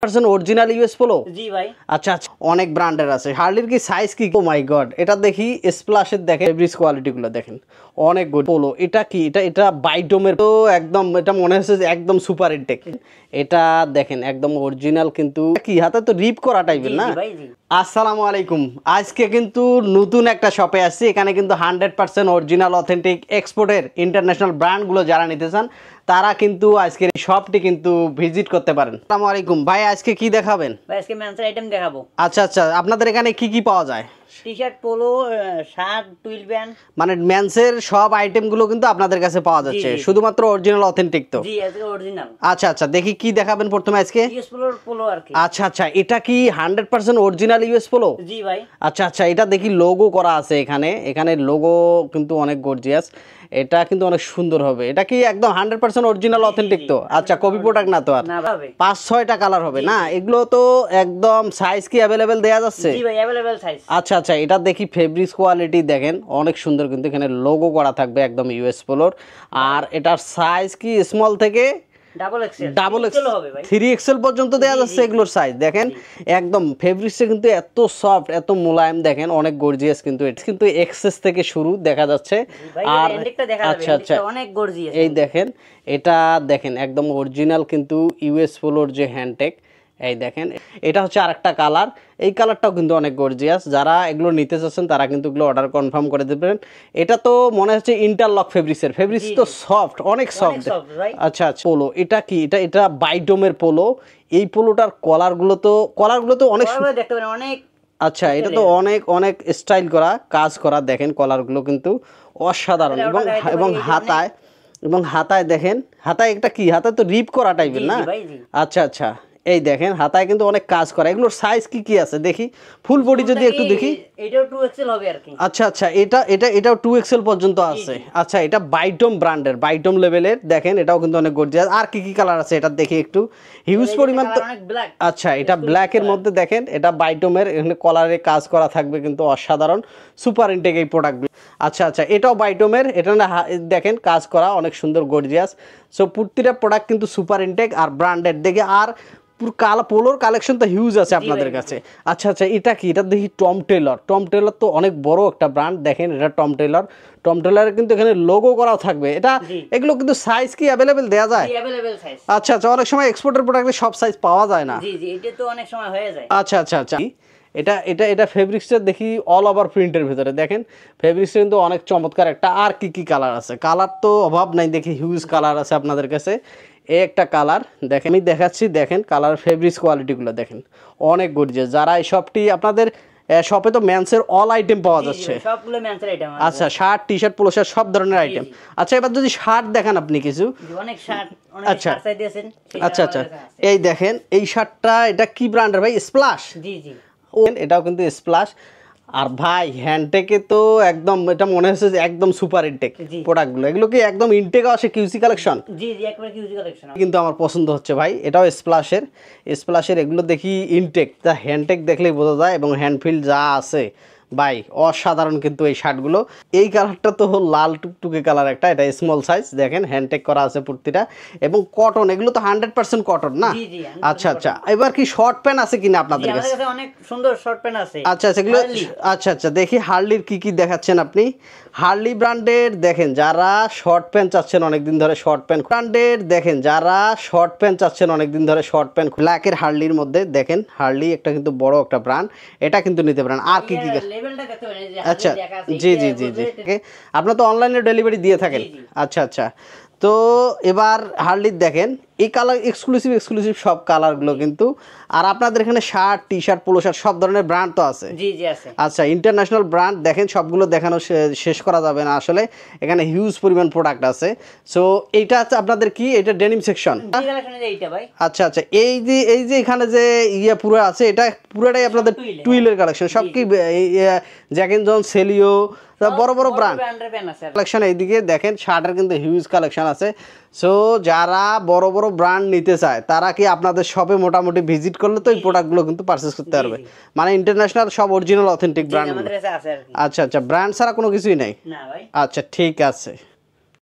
100% original US polo. জি ভাই। আচ্ছা আচ্ছা, অনেক ব্র্যান্ডের আছে। হার্লির কি সাইজ কি? ও মাই গড, এটা দেখি স্প্লাশের দেখেন, ফেব্রিক্স কোয়ালিটি গুলো দেখেন অনেক গুড। পোলো এটা কি? এটা বাইডোমের তো একদম, এটা মনে হচ্ছে যে একদম সুপার ইনটেক। এটা দেখেন একদম অরিজিনাল, কিন্তু কি হাতে তো রিপ করা টাইপের না। আসসালামু আলাইকুম, আজকে কিন্তু নতুন একটা শপে আসছি। এখানে কিন্তু 100% অরিজিনাল অথেন্টিক এক্সপোর্টের ইন্টারন্যাশনাল ব্র্যান্ডগুলো যারা নিতে চান তারা কিন্তু আজকের এই শপটি কিন্তু ভিজিট করতে পারেন। আসসালামু আলাইকুম ভাই, আজকে কি দেখাবেন? ভাই আজকে মেন্সের আইটেম দেখাবো। আচ্ছা আচ্ছা, আপনাদের এখানে কি কি পাওয়া যায়? T-shirt, polo, shirt, twill band, মানে মেন্সের সব আইটেমগুলো কিন্তু আপনাদের কাছে পাওয়া যাচ্ছে, শুধুমাত্র অরিজিনাল অথেন্টিক তো? জি আজকে অরিজিনাল। আচ্ছা আচ্ছা, দেখি কি দেখাবেন প্রথমে আজকে? ইউএস পোলোর পোলো আর কি। আচ্ছা আচ্ছা, এটা কি 100% অরিজিনাল ইউএস পোলো? জি ভাই। আচ্ছা আচ্ছা, এটা দেখি লোগো করা আছে এখানে। এখানে লোগো কিন্তু অনেক গর্জিয়াস, এটা কিন্তু অনেক সুন্দর হবে। এটা কি একদম 100% অরিজিনাল অথেন্টিক তো? আচ্ছা, কপি প্রোডাক্ট না তো? আর না ভাই, 5-6টা কালার হবে না? এগুলো তো একদম সাইজ কি अवेलेबल দেয়া যাচ্ছে? জি ভাই, अवेलेबल সাইজ। আচ্ছা আচ্ছা, এটা দেখি ফেব্রিক্স কোয়ালিটি দেখেন অনেক সুন্দর, কিন্তু এখানে লোগো করা থাকবে একদম ইউএস পোলোর। আর এটার সাইজ কি স্মল থেকে ডাবল এক্সেল হবে ভাই, 3XL পর্যন্ত দেয়া যাচ্ছে এগুলোর সাইজ। দেখেন একদম ফেব্রিক্সে কিন্তু এত সফট, এত মোলায়েম, দেখেন অনেক গর্জিয়াস। কিন্তু এটা কিন্তু এক্সেস থেকে শুরু দেখা যাচ্ছে। আর আচ্ছা আচ্ছা, অনেক গর্জিয়াস। এই দেখেন, এটা দেখেন একদম অরিজিনাল কিন্তু ইউএস পোলোর যে হ্যান্ডটেক। এই দেখেন, এটা হচ্ছে আরেকটা কালার। এই কালারটাও কিন্তু অনেক গর্জিয়াস। যারা এগুলো নিতে চাচ্ছেন তারা কিন্তু এগুলো অর্ডার কনফার্ম করে দেবেন। এটা তো মনে হচ্ছে ইন্টারলক ফেব্রিক্সের। ফেব্রিক্স তো সফট, অনেক সফট। আচ্ছা আচ্ছা, পোলো এটা কি? এটা বাইডোমের পোলো। এই পোলোটার কলারগুলো তো অনেক দেখতে পারেন, অনেক। আচ্ছা, এটা তো অনেক অনেক স্টাইল করা, কাজ করা। দেখেন কলারগুলো কিন্তু অসাধারণ। এবং হাতায় দেখেন, হাতায় একটা কি? হাতায় তো রিপ করা টাইপের না? আচ্ছা আচ্ছা, এই দেখেন হাতায় কিন্তু অনেক কাজ করা। এগুলোর সাইজ কি কি আছে দেখি, ফুল বডি যদি একটু দেখি। এটাও 2XL হবে আর কি। আচ্ছা আচ্ছা, এটাও 2XL পর্যন্ত আছে। আচ্ছা, এটা বাইটম ব্র্যান্ডের, বাইটম লেভেলের। দেখেন এটাও কিন্তু অনেক গর্জিয়াস। আর কি কি কালার আছে এটা দেখি একটু, হিউজ পরিমাণ তো। আচ্ছা, এটা ব্ল্যাকের মধ্যে দেখেন, এটা বাইটমের, এখানে কলারে কাজ করা থাকবে কিন্তু অসাধারণ, সুপার ইনটেক এই প্রোডাক্টগুলো। আচ্ছা আচ্ছা, এটাও বাইটমের, এটা দেখেন কাজ করা অনেক সুন্দর গর্জিয়াস। সো প্রতিটা প্রোডাক্ট কিন্তু সুপার ইনটেক আর ব্র্যান্ডেড দেখে। আর পুরো পোলোর কালেকশন তো হিউজ আছে আপনাদের কাছে। আচ্ছা আচ্ছা, এটা কি? এটা দেখি টম টেলর তো অনেক বড় একটা ব্র্যান্ড। দেখেন এটা টম টেলরের কিন্তু এখানে লোগো করাও থাকবে। এগুলো কিন্তু সাইজ কি अवेलेबल দেয়া যায়? আচ্ছা আচ্ছা, অনেক সময় এক্সপোর্টের প্রোডাক্টে সব সাইজ পাওয়া যায় না। এটা তো অনেক সময় হয়ে যায়। আচ্ছা আচ্ছা আচ্ছা, এটা ফেব্রিক্সটা দেখি অল ওভার প্রিন্টের ভিতরে। দেখেন ফেব্রিক্সটা কিন্তু অনেক চমৎকার একটা। আর কি কি কালার আছে? কালার তো অভাব নাই, দেখি হিউজ কালার আছে আপনাদের কাছে। এই একটা কালার দেখেন, আমি দেখাচ্ছি। দেখেন কালার, ফেব্রিক্স কোয়ালিটিগুলো দেখেন অনেক গর্জিয়াস। যারা এই শপটি আপনাদের শপে তো মেন্সের অল আইটেম পাওয়া যাচ্ছে, সবগুলো মেন্সের আইটেম। আচ্ছা, শার্ট, টি-শার্ট, পোলো শার্ট, সব ধরনের আইটেম। আচ্ছা, এবার যদি শার্ট দেখান আপনি কিছু। অনেক শার্ট, আচ্ছা আচ্ছা আচ্ছা, এই দেখেন এই শার্টটা, এটা কি ব্র্যান্ডের ভাই? স্প্লাশ। জি জি, এটাও কিন্তু স্প্লাশ। আর ভাই হ্যান্ডটেকে তো একদম, এটা মনে হচ্ছে যে একদম সুপার ইনটেক প্রোডাক্টগুলো। এগুলো কি একদম ইনটেক আসে কিউসি কালেকশন? জি জি, একবারে কিউসি কালেকশন। কিন্তু আমার পছন্দ হচ্ছে ভাই, এটাও স্প্লাশের। এগুলো দেখি ইনটেক, তা হ্যান্ডটেক দেখলেই বোঝা যায়। এবং হ্যান্ডফিল যা আছে ভাই অসাধারণ কিন্তু এই শার্টগুলো। এই কালারটা তো লাল টুকটুকে কালার একটা, এটা স্মল সাইজ। দেখেন হ্যান্ডটেক করা আছে প্রতিটা, এবং কটন। এগুলো তো 100% কটন না? আচ্ছা আচ্ছা, এবার কি শর্ট প্যান্ট আছে কিনা আপনাদের কাছে? অনেক সুন্দর শর্ট প্যান্ট আছে। আচ্ছা আচ্ছা, এগুলো আচ্ছা আচ্ছা, দেখি হার্লির কি কি দেখাচ্ছেন আপনি। হার্লি ব্র্যান্ডের দেখেন, যারা শর্ট প্যান্ট চাচ্ছেন অনেকদিন ধরে, শর্ট প্যান্ট ব্র্যান্ডের দেখেন, যারা শর্ট প্যান্ট চাচ্ছেন অনেকদিন ধরে, শর্ট প্যান্ট ব্ল্যাকের হার্লির মধ্যে দেখেন। হার্লি একটা কিন্তু বড় একটা ব্র্যান্ড, এটা কিন্তু নিতে পারেন। আর কি কি? আচ্ছা, জি জি জি জি, আপনারা তো অনলাইনে ডেলিভারি দিয়ে থাকেন? আচ্ছা আচ্ছা, তো এবার হার্লির দেখেন এই কালার, এক্সক্লুসিভ সব কালারগুলো কিন্তু। আর আপনাদের এখানে শার্ট, টি-শার্ট, পোলো শার্ট সব ধরনের ব্র্যান্ড তো আছে? জি জি আছে। আচ্ছা, ইন্টারন্যাশনাল ব্র্যান্ড দেখেন, সবগুলো দেখানো শেষ করা যাবে না আসলে, এখানে হিউজ পরিমাণ প্রোডাক্ট আছে। সো এইটা হচ্ছে আপনাদের কি? এটা ডেনিম সেকশন। আচ্ছা আচ্ছা, এই যে এখানে যে পুরো আছে, এটা পুরোটাই আপনাদের টুইলের কালেকশন। সব কি জ্যাক এন্ড জন, সেলিও, বড় বড় ব্র্যান্ড কালেকশন। এইদিকে দেখেন শার্টের কিন্তু হিউজ কালেকশন আছে। সো যারা বড় বড় ব্র্যান্ড নিতে চায় তারা কি আপনাদের শপে মোটামুটি ভিজিট করলে তো এই প্রোডাক্টগুলো কিন্তু পারচেস করতে পারবে। মানে ইন্টারন্যাশনাল সব অরিজিনাল অথেন্টিক ব্র্যান্ড। আচ্ছা আচ্ছা, ব্র্যান্ড ছাড়া কোনো কিছুই নাই? আচ্ছা ঠিক আছে।